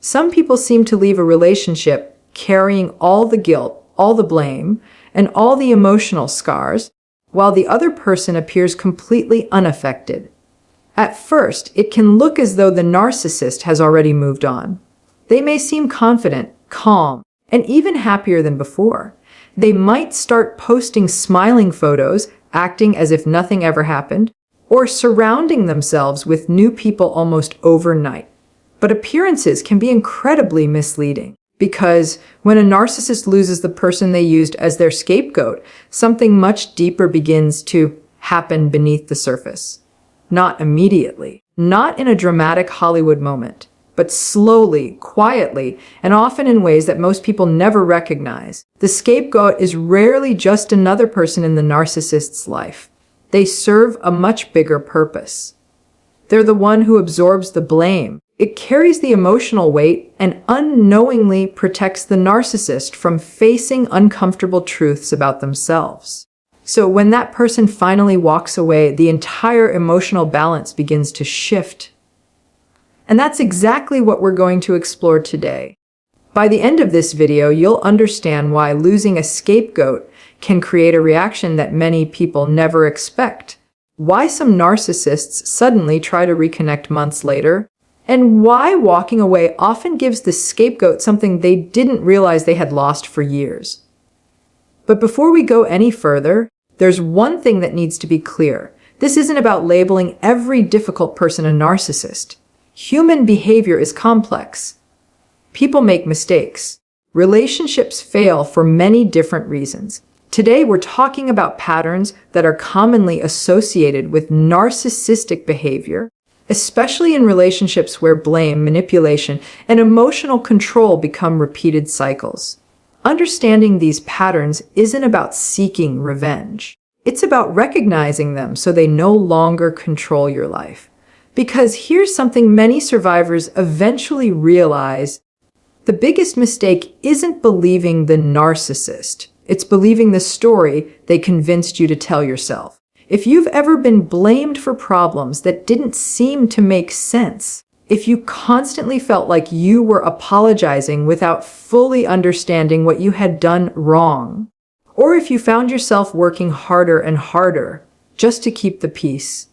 Some people seem to leave a relationship carrying all the guilt, all the blame, and all the emotional scars, while the other person appears completely unaffected. At first, it can look as though the narcissist has already moved on. They may seem confident, calm, and even happier than before. They might start posting smiling photos, acting as if nothing ever happened, or surrounding themselves with new people almost overnight. But appearances can be incredibly misleading, because when a narcissist loses the person they used as their scapegoat, something much deeper begins to happen beneath the surface. Not immediately, not in a dramatic Hollywood moment, but slowly, quietly, and often in ways that most people never recognize. The scapegoat is rarely just another person in the narcissist's life. They serve a much bigger purpose. They're the one who absorbs the blame. It carries the emotional weight and unknowingly protects the narcissist from facing uncomfortable truths about themselves. So when that person finally walks away, the entire emotional balance begins to shift. And that's exactly what we're going to explore today. By the end of this video, you'll understand why losing a scapegoat can create a reaction that many people never expect, why some narcissists suddenly try to reconnect months later, and why walking away often gives the scapegoat something they didn't realize they had lost for years. But before we go any further, there's one thing that needs to be clear. This isn't about labeling every difficult person a narcissist. Human behavior is complex. People make mistakes. Relationships fail for many different reasons. Today, we're talking about patterns that are commonly associated with narcissistic behavior, especially in relationships where blame, manipulation, and emotional control become repeated cycles. Understanding these patterns isn't about seeking revenge. It's about recognizing them so they no longer control your life. Because here's something many survivors eventually realize: the biggest mistake isn't believing the narcissist. It's believing the story they convinced you to tell yourself. If you've ever been blamed for problems that didn't seem to make sense, if you constantly felt like you were apologizing without fully understanding what you had done wrong, or if you found yourself working harder and harder just to keep the peace,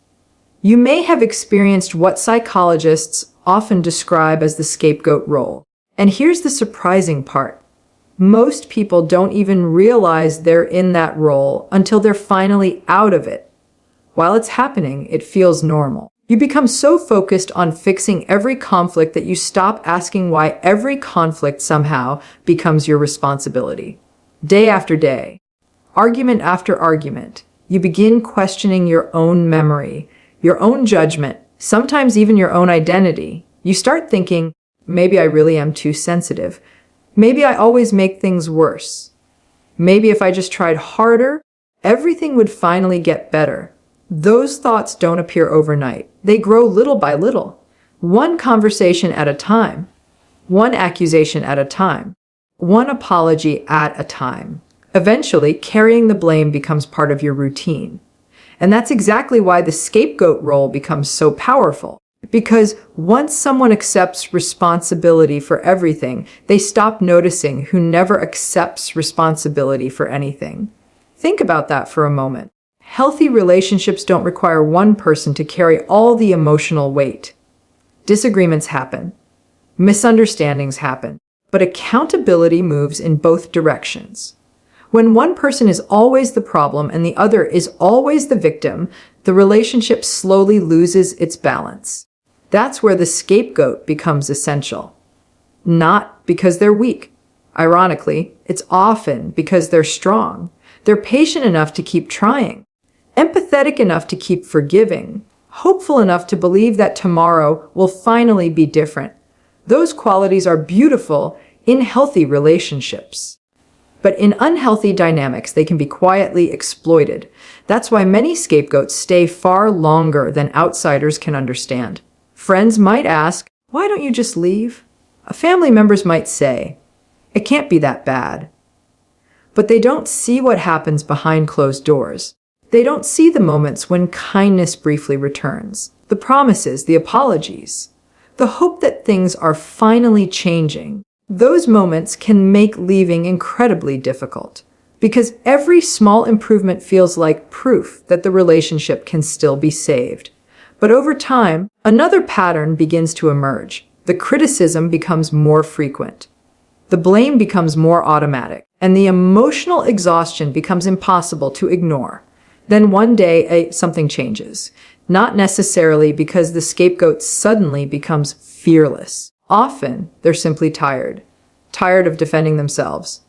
you may have experienced what psychologists often describe as the scapegoat role. And here's the surprising part. Most people don't even realize they're in that role until they're finally out of it. While it's happening, it feels normal. You become so focused on fixing every conflict that you stop asking why every conflict somehow becomes your responsibility. Day after day, argument after argument, you begin questioning your own memory, your own judgment, sometimes even your own identity. You start thinking, maybe I really am too sensitive. Maybe I always make things worse. Maybe if I just tried harder, everything would finally get better. Those thoughts don't appear overnight. They grow little by little, one conversation at a time, one accusation at a time, one apology at a time. Eventually, carrying the blame becomes part of your routine. And that's exactly why the scapegoat role becomes so powerful. Because once someone accepts responsibility for everything, they stop noticing who never accepts responsibility for anything. Think about that for a moment. Healthy relationships don't require one person to carry all the emotional weight. Disagreements happen. Misunderstandings happen. But accountability moves in both directions. When one person is always the problem and the other is always the victim, the relationship slowly loses its balance. That's where the scapegoat becomes essential. Not because they're weak. Ironically, it's often because they're strong. They're patient enough to keep trying, empathetic enough to keep forgiving, hopeful enough to believe that tomorrow will finally be different. Those qualities are beautiful in healthy relationships. But in unhealthy dynamics, they can be quietly exploited. That's why many scapegoats stay far longer than outsiders can understand. Friends might ask, "Why don't you just leave?" Family members might say, "It can't be that bad." But they don't see what happens behind closed doors. They don't see the moments when kindness briefly returns, the promises, the apologies, the hope that things are finally changing. Those moments can make leaving incredibly difficult because every small improvement feels like proof that the relationship can still be saved. But over time, another pattern begins to emerge. The criticism becomes more frequent. The blame becomes more automatic, and the emotional exhaustion becomes impossible to ignore. Then one day, something changes. Not necessarily because the scapegoat suddenly becomes fearless. Often, they're simply tired. Tired of defending themselves.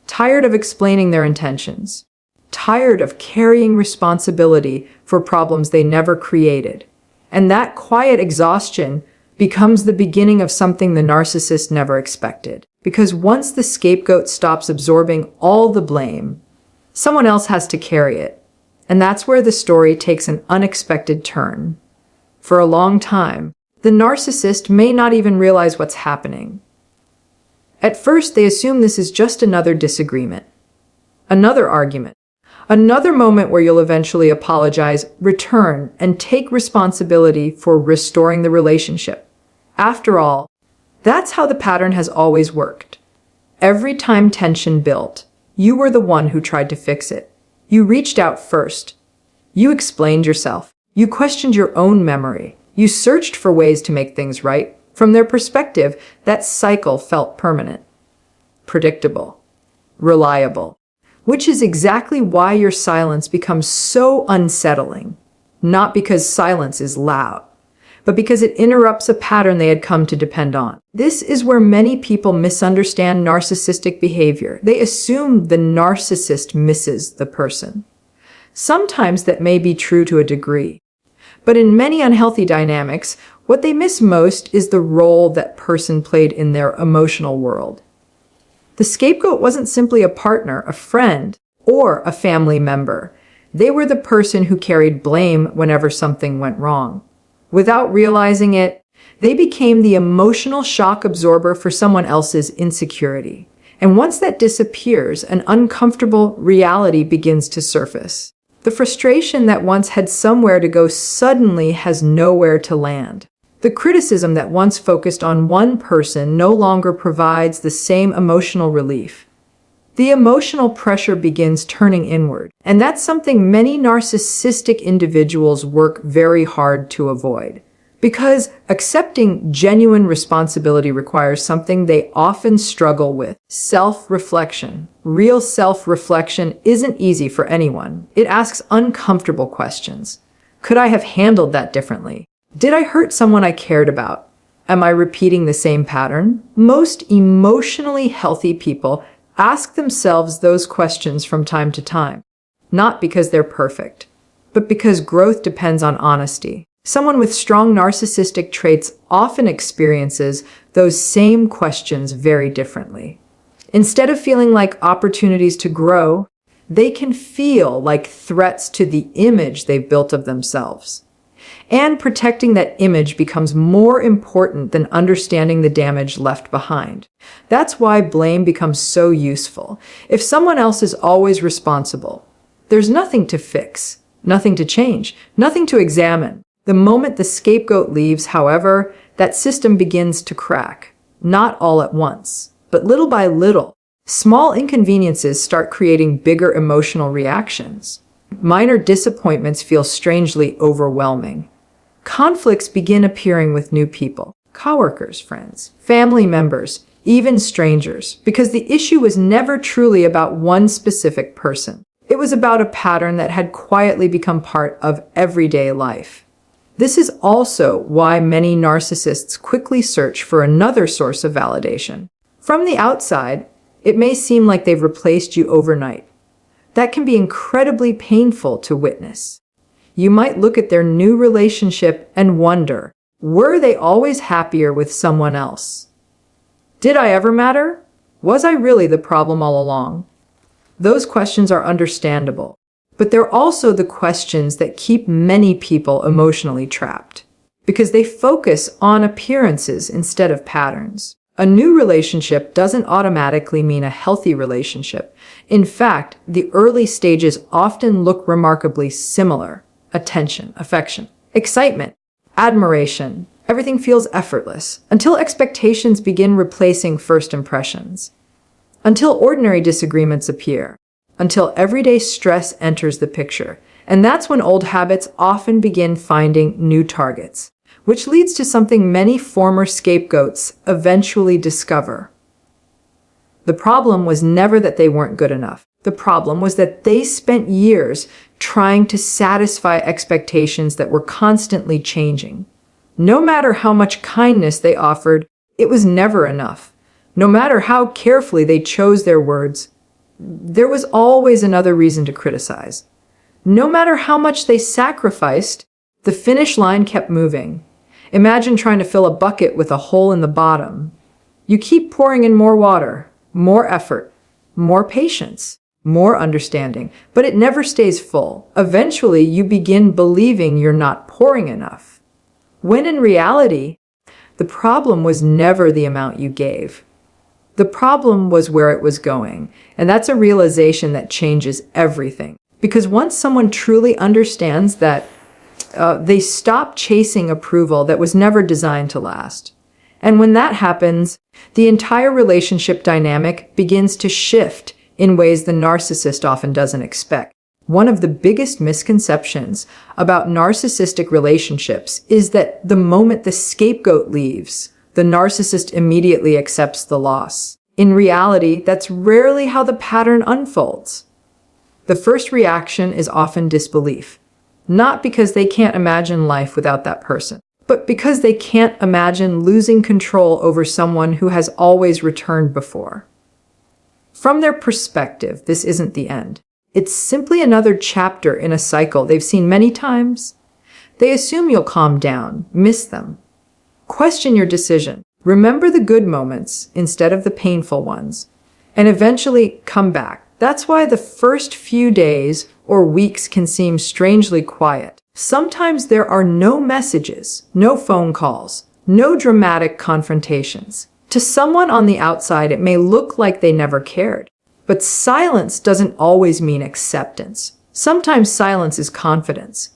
Tired of explaining their intentions. Tired of carrying responsibility for problems they never created. And that quiet exhaustion becomes the beginning of something the narcissist never expected. Because once the scapegoat stops absorbing all the blame, someone else has to carry it. And that's where the story takes an unexpected turn. For a long time, the narcissist may not even realize what's happening. At first, they assume this is just another disagreement, another argument, another moment where you'll eventually apologize, return, and take responsibility for restoring the relationship. After all, that's how the pattern has always worked. Every time tension built, you were the one who tried to fix it. You reached out first. You explained yourself. You questioned your own memory. You searched for ways to make things right. From their perspective, that cycle felt permanent, predictable, reliable, which is exactly why your silence becomes so unsettling. Not because silence is loud, but because it interrupts a pattern they had come to depend on. This is where many people misunderstand narcissistic behavior. They assume the narcissist misses the person. Sometimes that may be true to a degree. But in many unhealthy dynamics, what they miss most is the role that person played in their emotional world. The scapegoat wasn't simply a partner, a friend, or a family member. They were the person who carried blame whenever something went wrong. Without realizing it, they became the emotional shock absorber for someone else's insecurity. And once that disappears, an uncomfortable reality begins to surface. The frustration that once had somewhere to go suddenly has nowhere to land. The criticism that once focused on one person no longer provides the same emotional relief. The emotional pressure begins turning inward, and that's something many narcissistic individuals work very hard to avoid. Because accepting genuine responsibility requires something they often struggle with: self-reflection. Real self-reflection isn't easy for anyone. It asks uncomfortable questions. Could I have handled that differently? Did I hurt someone I cared about? Am I repeating the same pattern? Most emotionally healthy people ask themselves those questions from time to time. Not because they're perfect, but because growth depends on honesty. Someone with strong narcissistic traits often experiences those same questions very differently. Instead of feeling like opportunities to grow, they can feel like threats to the image they've built of themselves. And protecting that image becomes more important than understanding the damage left behind. That's why blame becomes so useful. If someone else is always responsible, there's nothing to fix, nothing to change, nothing to examine. The moment the scapegoat leaves, however, that system begins to crack. Not all at once, but little by little. Small inconveniences start creating bigger emotional reactions. Minor disappointments feel strangely overwhelming. Conflicts begin appearing with new people, coworkers, friends, family members, even strangers, because the issue was never truly about one specific person. It was about a pattern that had quietly become part of everyday life. This is also why many narcissists quickly search for another source of validation. From the outside, it may seem like they've replaced you overnight. That can be incredibly painful to witness. You might look at their new relationship and wonder, were they always happier with someone else? Did I ever matter? Was I really the problem all along? Those questions are understandable, but they're also the questions that keep many people emotionally trapped, because they focus on appearances instead of patterns. A new relationship doesn't automatically mean a healthy relationship. In fact, the early stages often look remarkably similar: attention, affection, excitement, admiration. Everything feels effortless until expectations begin replacing first impressions, until ordinary disagreements appear, until everyday stress enters the picture. And that's when old habits often begin finding new targets, which leads to something many former scapegoats eventually discover. The problem was never that they weren't good enough. The problem was that they spent years trying to satisfy expectations that were constantly changing. No matter how much kindness they offered, it was never enough. No matter how carefully they chose their words, there was always another reason to criticize. No matter how much they sacrificed, the finish line kept moving. Imagine trying to fill a bucket with a hole in the bottom. You keep pouring in more water, more effort, more patience, more understanding, but it never stays full. Eventually, you begin believing you're not pouring enough, when in reality, the problem was never the amount you gave. The problem was where it was going, and that's a realization that changes everything. Because once someone truly understands that, they stop chasing approval that was never designed to last. And when that happens, the entire relationship dynamic begins to shift in ways the narcissist often doesn't expect. One of the biggest misconceptions about narcissistic relationships is that the moment the scapegoat leaves, the narcissist immediately accepts the loss. In reality, that's rarely how the pattern unfolds. The first reaction is often disbelief, not because they can't imagine life without that person, but because they can't imagine losing control over someone who has always returned before. From their perspective, this isn't the end. It's simply another chapter in a cycle they've seen many times. They assume you'll calm down, miss them, question your decision, remember the good moments instead of the painful ones, and eventually come back. That's why the first few days or weeks can seem strangely quiet. Sometimes there are no messages, no phone calls, no dramatic confrontations. To someone on the outside, it may look like they never cared. But silence doesn't always mean acceptance. Sometimes silence is confidence.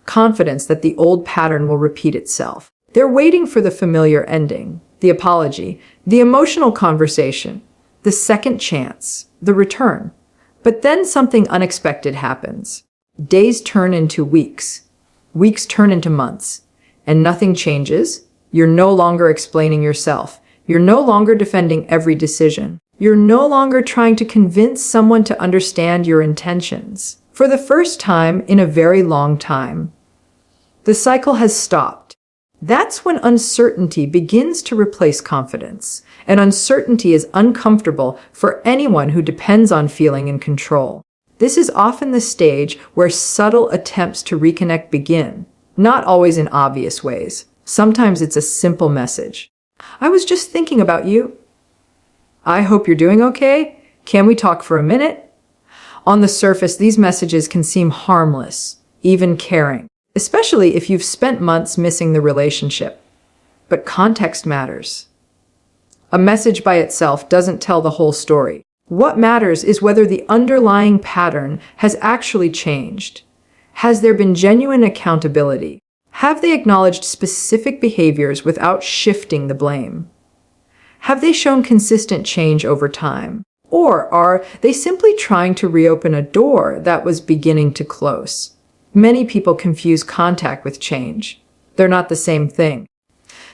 Confidence that the old pattern will repeat itself. They're waiting for the familiar ending, the apology, the emotional conversation, the second chance, the return. But then something unexpected happens. Days turn into weeks. Weeks turn into months. And nothing changes. You're no longer explaining yourself. You're no longer defending every decision. You're no longer trying to convince someone to understand your intentions. For the first time in a very long time, the cycle has stopped. That's when uncertainty begins to replace confidence. And uncertainty is uncomfortable for anyone who depends on feeling in control. This is often the stage where subtle attempts to reconnect begin, not always in obvious ways. Sometimes it's a simple message. I was just thinking about you. I hope you're doing okay. Can we talk for a minute? On the surface, these messages can seem harmless, even caring, especially if you've spent months missing the relationship. But context matters. A message by itself doesn't tell the whole story. What matters is whether the underlying pattern has actually changed. Has there been genuine accountability? Have they acknowledged specific behaviors without shifting the blame? Have they shown consistent change over time? Or are they simply trying to reopen a door that was beginning to close? Many people confuse contact with change. They're not the same thing.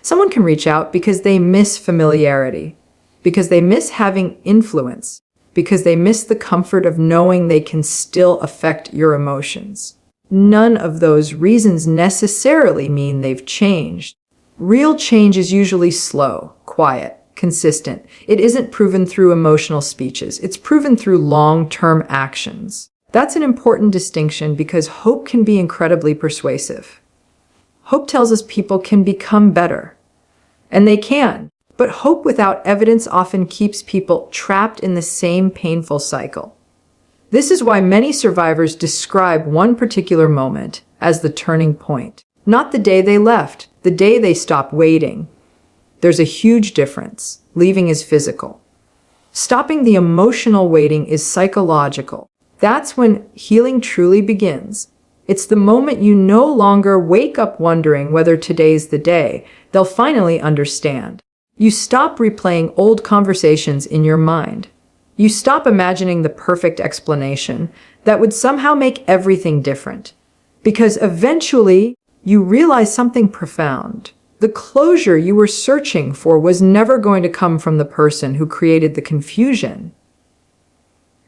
Someone can reach out because they miss familiarity, because they miss having influence, because they miss the comfort of knowing they can still affect your emotions. None of those reasons necessarily mean they've changed. Real change is usually slow, quiet, consistent. It isn't proven through emotional speeches. It's proven through long-term actions. That's an important distinction because hope can be incredibly persuasive. Hope tells us people can become better. And they can. But hope without evidence often keeps people trapped in the same painful cycle. This is why many survivors describe one particular moment as the turning point. Not the day they left, the day they stopped waiting. There's a huge difference. Leaving is physical. Stopping the emotional waiting is psychological. That's when healing truly begins. It's the moment you no longer wake up wondering whether today's the day. They'll finally understand. You stop replaying old conversations in your mind. You stop imagining the perfect explanation that would somehow make everything different. Because eventually, you realize something profound. The closure you were searching for was never going to come from the person who created the confusion.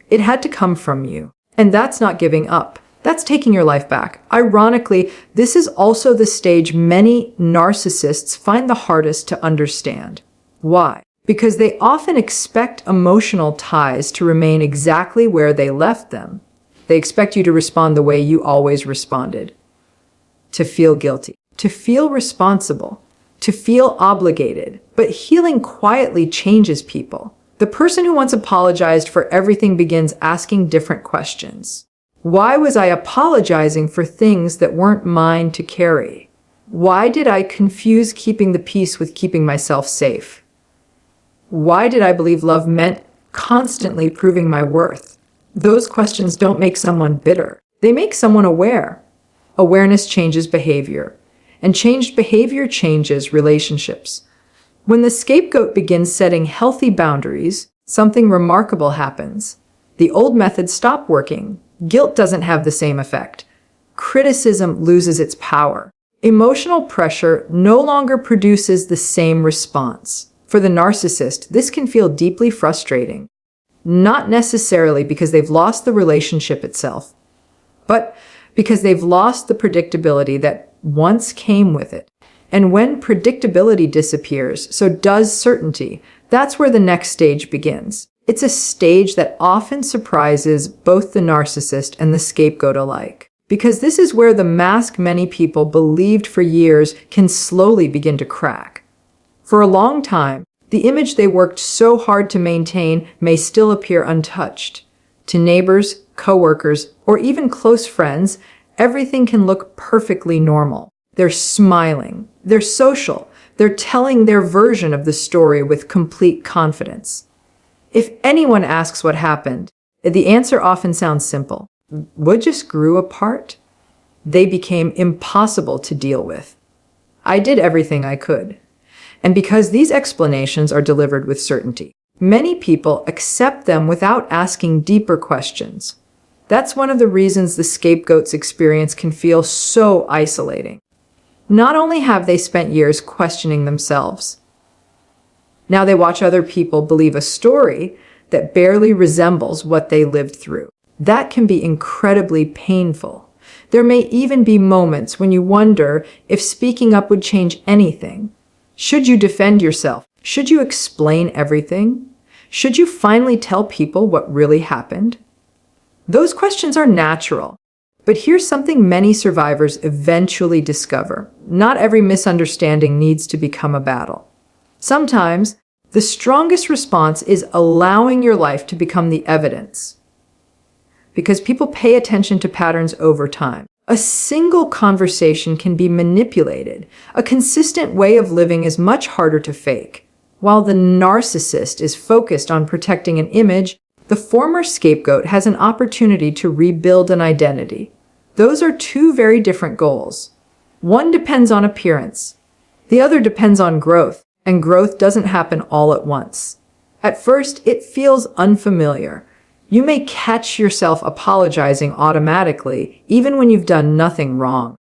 It had to come from you. And that's not giving up. That's taking your life back. Ironically, this is also the stage many narcissists find the hardest to understand. Why? Because they often expect emotional ties to remain exactly where they left them. They expect you to respond the way you always responded. To feel guilty, to feel responsible, to feel obligated. But healing quietly changes people. The person who once apologized for everything begins asking different questions. Why was I apologizing for things that weren't mine to carry? Why did I confuse keeping the peace with keeping myself safe? Why did I believe love meant constantly proving my worth? Those questions don't make someone bitter. They make someone aware. Awareness changes behavior, and changed behavior changes relationships. When the scapegoat begins setting healthy boundaries, something remarkable happens. The old methods stop working. Guilt doesn't have the same effect. Criticism loses its power. Emotional pressure no longer produces the same response. For the narcissist, this can feel deeply frustrating. Not necessarily because they've lost the relationship itself, but because they've lost the predictability that once came with it. And when predictability disappears, so does certainty. That's where the next stage begins. It's a stage that often surprises both the narcissist and the scapegoat alike. Because this is where the mask many people believed for years can slowly begin to crack. For a long time, the image they worked so hard to maintain may still appear untouched. To neighbors, coworkers, or even close friends, everything can look perfectly normal. They're smiling, they're social, they're telling their version of the story with complete confidence. If anyone asks what happened, the answer often sounds simple. We just grew apart. They became impossible to deal with. I did everything I could. And because these explanations are delivered with certainty, many people accept them without asking deeper questions. That's one of the reasons the scapegoat's experience can feel so isolating. Not only have they spent years questioning themselves, now they watch other people believe a story that barely resembles what they lived through. That can be incredibly painful. There may even be moments when you wonder if speaking up would change anything. Should you defend yourself? Should you explain everything? Should you finally tell people what really happened? Those questions are natural. But here's something many survivors eventually discover. Not every misunderstanding needs to become a battle. Sometimes, the strongest response is allowing your life to become the evidence. Because people pay attention to patterns over time. A single conversation can be manipulated. A consistent way of living is much harder to fake. While the narcissist is focused on protecting an image, the former scapegoat has an opportunity to rebuild an identity. Those are two very different goals. One depends on appearance. The other depends on growth, and growth doesn't happen all at once. At first, it feels unfamiliar. You may catch yourself apologizing automatically, even when you've done nothing wrong.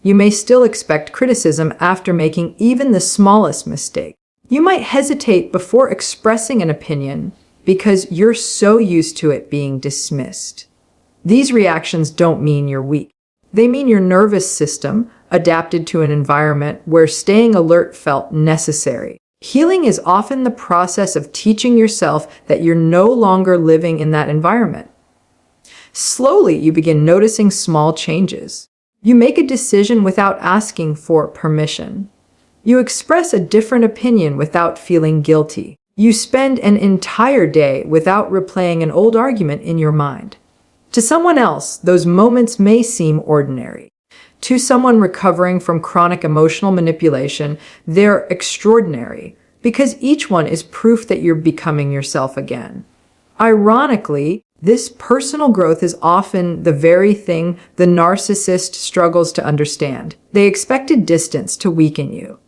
You may still expect criticism after making even the smallest mistake. You might hesitate before expressing an opinion because you're so used to it being dismissed. These reactions don't mean you're weak. They mean your nervous system adapted to an environment where staying alert felt necessary. Healing is often the process of teaching yourself that you're no longer living in that environment. Slowly, you begin noticing small changes. You make a decision without asking for permission. You express a different opinion without feeling guilty. You spend an entire day without replaying an old argument in your mind. To someone else, those moments may seem ordinary. To someone recovering from chronic emotional manipulation, they're extraordinary, because each one is proof that you're becoming yourself again. Ironically, This personal growth is often the very thing the narcissist struggles to understand. They expected distance to weaken you.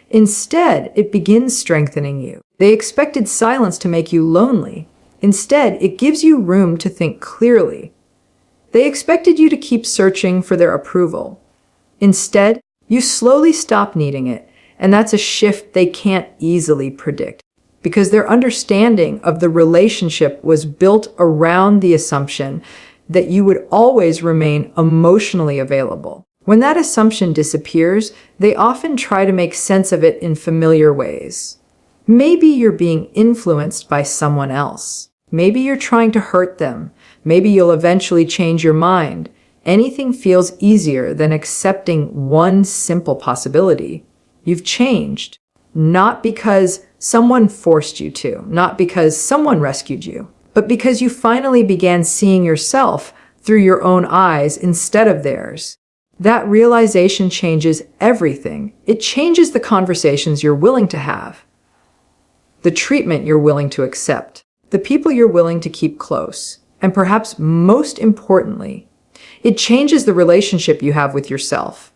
Instead, it begins strengthening you. They expected silence to make you lonely. Instead, it gives you room to think clearly. They expected you to keep searching for their approval. Instead, you slowly stop needing it, and that's a shift they can't easily predict, because their understanding of the relationship was built around the assumption that you would always remain emotionally available. When that assumption disappears, they often try to make sense of it in familiar ways. Maybe you're being influenced by someone else. Maybe you're trying to hurt them. Maybe you'll eventually change your mind. Anything feels easier than accepting one simple possibility. You've changed, not because someone forced you to, not because someone rescued you, but because you finally began seeing yourself through your own eyes instead of theirs. That realization changes everything. It changes the conversations you're willing to have, the treatment you're willing to accept, the people you're willing to keep close, and perhaps most importantly, it changes the relationship you have with yourself.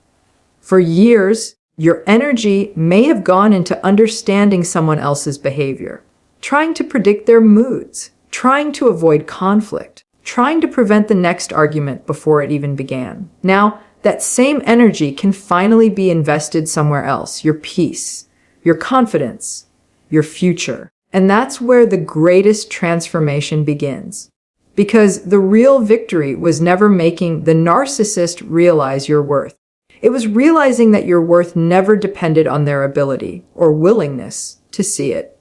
For years, your energy may have gone into understanding someone else's behavior, trying to predict their moods, trying to avoid conflict, trying to prevent the next argument before it even began. Now, that same energy can finally be invested somewhere else, your peace, your confidence, your future. And that's where the greatest transformation begins. Because the real victory was never making the narcissist realize your worth. It was realizing that your worth never depended on their ability or willingness to see it.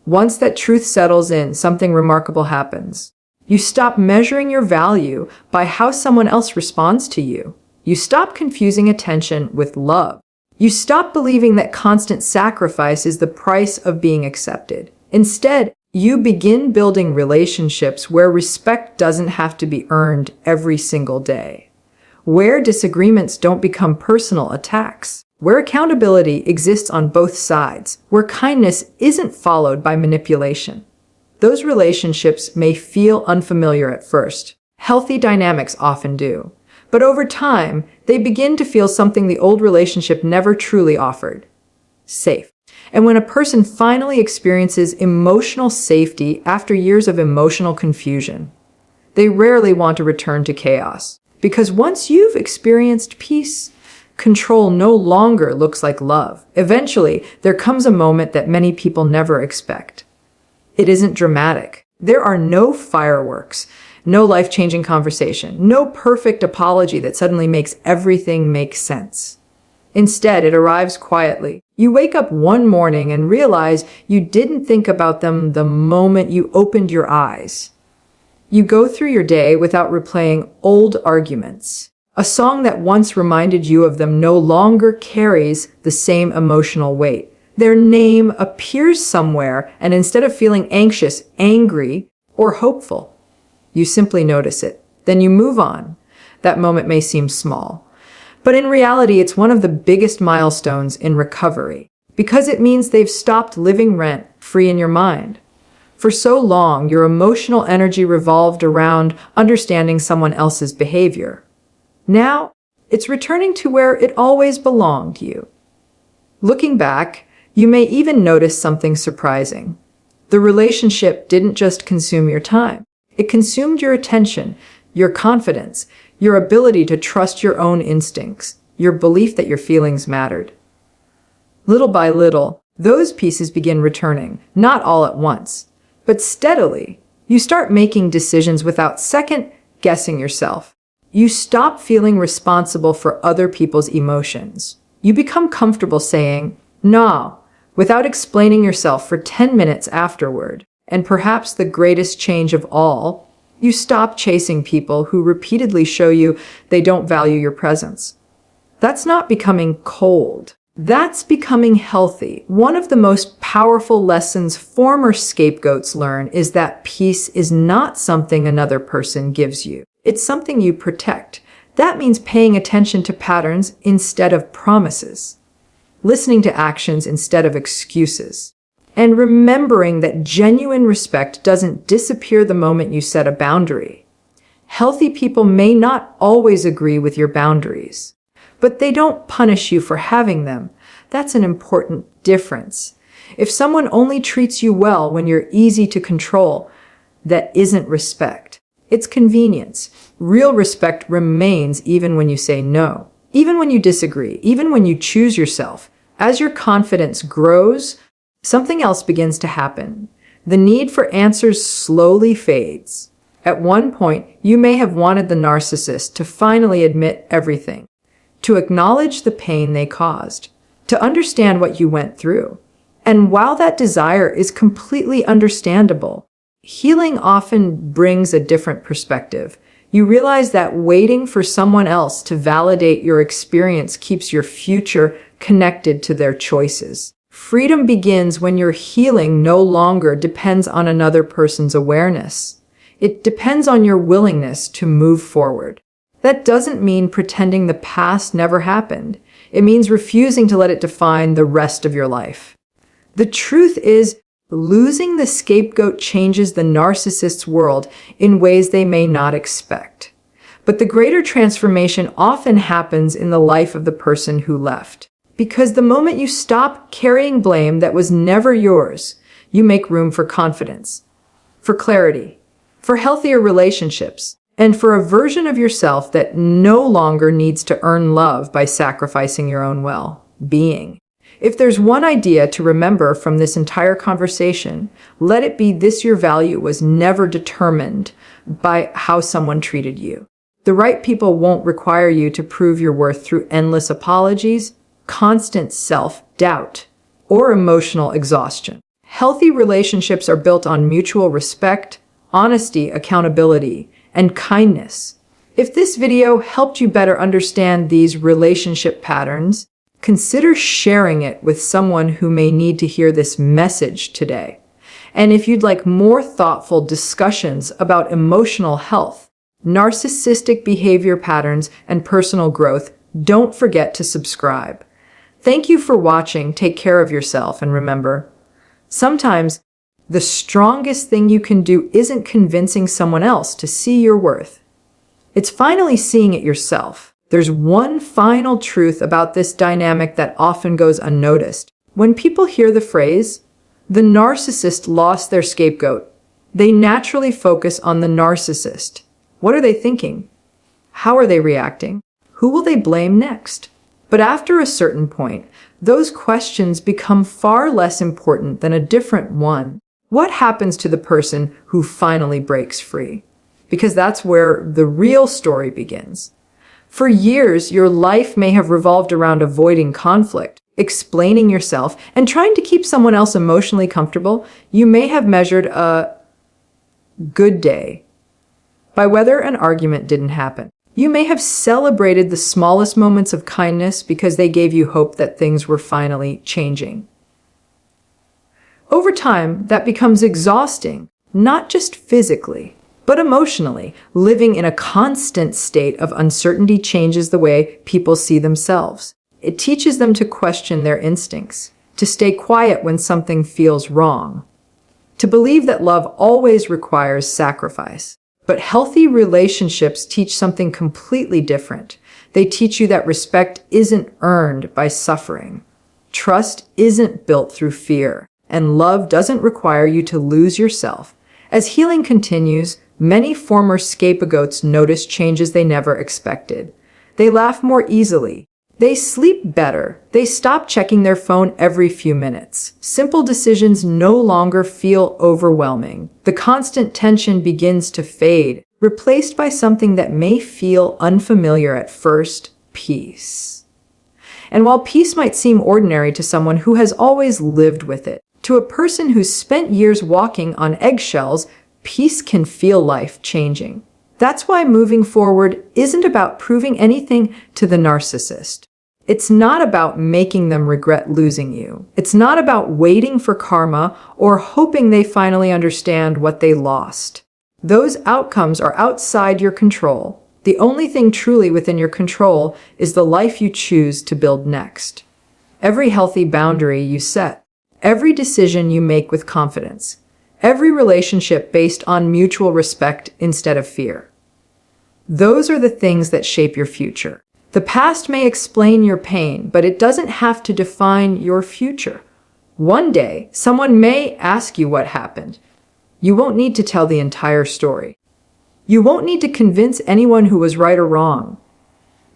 Once that truth settles in, something remarkable happens. You stop measuring your value by how someone else responds to you. You stop confusing attention with love. You stop believing that constant sacrifice is the price of being accepted. Instead, you begin building relationships where respect doesn't have to be earned every single day, where disagreements don't become personal attacks, where accountability exists on both sides, where kindness isn't followed by manipulation. Those relationships may feel unfamiliar at first. Healthy dynamics often do. But over time, they begin to feel something the old relationship never truly offered: safe. And when a person finally experiences emotional safety after years of emotional confusion, they rarely want to return to chaos. Because once you've experienced peace, control no longer looks like love. Eventually, there comes a moment that many people never expect. It isn't dramatic. There are no fireworks, no life-changing conversation, no perfect apology that suddenly makes everything make sense. Instead, it arrives quietly. You wake up one morning and realize you didn't think about them the moment you opened your eyes. You go through your day without replaying old arguments. A song that once reminded you of them no longer carries the same emotional weight. Their name appears somewhere, and instead of feeling anxious, angry, or hopeful, you simply notice it. Then you move on. That moment may seem small, but in reality, it's one of the biggest milestones in recovery, because it means they've stopped living rent-free in your mind. For so long, your emotional energy revolved around understanding someone else's behavior. Now, it's returning to where it always belonged, you. Looking back, you may even notice something surprising. The relationship didn't just consume your time. It consumed your attention, your confidence, your ability to trust your own instincts, your belief that your feelings mattered. Little by little, those pieces begin returning, not all at once, but steadily. You start making decisions without second-guessing yourself. You stop feeling responsible for other people's emotions. You become comfortable saying, "No," without explaining yourself for 10 minutes afterward. And perhaps the greatest change of all, you stop chasing people who repeatedly show you they don't value your presence. That's not becoming cold. That's becoming healthy. One of the most powerful lessons former scapegoats learn is that peace is not something another person gives you. It's something you protect. That means paying attention to patterns instead of promises, listening to actions instead of excuses, and remembering that genuine respect doesn't disappear the moment you set a boundary. Healthy people may not always agree with your boundaries, but they don't punish you for having them. That's an important difference. If someone only treats you well when you're easy to control, that isn't respect. It's convenience. Real respect remains even when you say no, even when you disagree, even when you choose yourself. As your confidence grows, something else begins to happen. The need for answers slowly fades. At one point, you may have wanted the narcissist to finally admit everything, to acknowledge the pain they caused, to understand what you went through. And while that desire is completely understandable, healing often brings a different perspective. You realize that waiting for someone else to validate your experience keeps your future connected to their choices. Freedom begins when your healing no longer depends on another person's awareness. It depends on your willingness to move forward. That doesn't mean pretending the past never happened. It means refusing to let it define the rest of your life. The truth is, losing the scapegoat changes the narcissist's world in ways they may not expect. But the greater transformation often happens in the life of the person who left. Because the moment you stop carrying blame that was never yours, you make room for confidence, for clarity, for healthier relationships, and for a version of yourself that no longer needs to earn love by sacrificing your own well-being. If there's one idea to remember from this entire conversation, let it be this: your value was never determined by how someone treated you. The right people won't require you to prove your worth through endless apologies, constant self-doubt, or emotional exhaustion. Healthy relationships are built on mutual respect, honesty, accountability, and kindness. If this video helped you better understand these relationship patterns, consider sharing it with someone who may need to hear this message today. And if you'd like more thoughtful discussions about emotional health, narcissistic behavior patterns, and personal growth, don't forget to subscribe. Thank you for watching. Take care of yourself, and remember, sometimes the strongest thing you can do isn't convincing someone else to see your worth. It's finally seeing it yourself. There's one final truth about this dynamic that often goes unnoticed. When people hear the phrase, "the narcissist lost their scapegoat," they naturally focus on the narcissist. What are they thinking? How are they reacting? Who will they blame next? But after a certain point, those questions become far less important than a different one. What happens to the person who finally breaks free? Because that's where the real story begins. For years, your life may have revolved around avoiding conflict, explaining yourself, and trying to keep someone else emotionally comfortable. You may have measured a good day by whether an argument didn't happen. You may have celebrated the smallest moments of kindness because they gave you hope that things were finally changing. Over time, that becomes exhausting, not just physically, but emotionally. Living in a constant state of uncertainty changes the way people see themselves. It teaches them to question their instincts, to stay quiet when something feels wrong, to believe that love always requires sacrifice. But healthy relationships teach something completely different. They teach you that respect isn't earned by suffering. Trust isn't built through fear, and love doesn't require you to lose yourself. As healing continues, many former scapegoats notice changes they never expected. They laugh more easily. They sleep better. They stop checking their phone every few minutes. Simple decisions no longer feel overwhelming. The constant tension begins to fade, replaced by something that may feel unfamiliar at first: peace. And while peace might seem ordinary to someone who has always lived with it, to a person who's spent years walking on eggshells, peace can feel life-changing. That's why moving forward isn't about proving anything to the narcissist. It's not about making them regret losing you. It's not about waiting for karma or hoping they finally understand what they lost. Those outcomes are outside your control. The only thing truly within your control is the life you choose to build next. Every healthy boundary you set, every decision you make with confidence, every relationship based on mutual respect instead of fear. Those are the things that shape your future. The past may explain your pain, but it doesn't have to define your future. One day, someone may ask you what happened. You won't need to tell the entire story. You won't need to convince anyone who was right or wrong.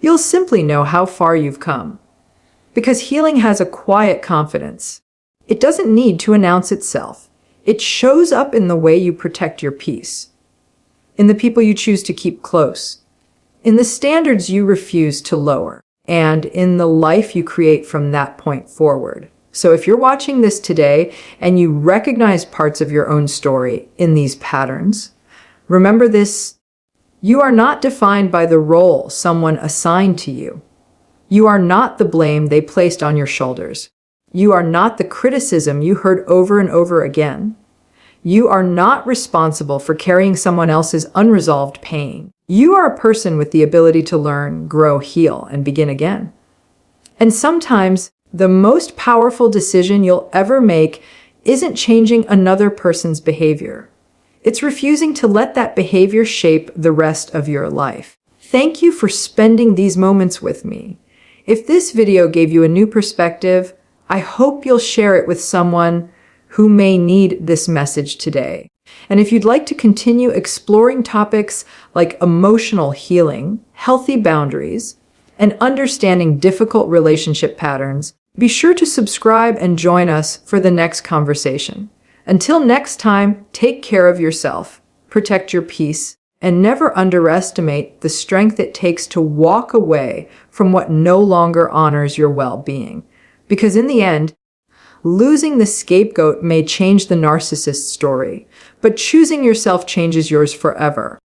You'll simply know how far you've come. Because healing has a quiet confidence. It doesn't need to announce itself. It shows up in the way you protect your peace, in the people you choose to keep close, in the standards you refuse to lower, and in the life you create from that point forward. So if you're watching this today and you recognize parts of your own story in these patterns, remember this: you are not defined by the role someone assigned to you. You are not the blame they placed on your shoulders. You are not the criticism you heard over and over again. You are not responsible for carrying someone else's unresolved pain. You are a person with the ability to learn, grow, heal, and begin again. And sometimes the most powerful decision you'll ever make isn't changing another person's behavior. It's refusing to let that behavior shape the rest of your life. Thank you for spending these moments with me. If this video gave you a new perspective, I hope you'll share it with someone who may need this message today. And if you'd like to continue exploring topics like emotional healing, healthy boundaries, and understanding difficult relationship patterns, be sure to subscribe and join us for the next conversation. Until next time, take care of yourself, protect your peace, and never underestimate the strength it takes to walk away from what no longer honors your well-being. Because in the end, losing the scapegoat may change the narcissist story, but choosing yourself changes yours forever.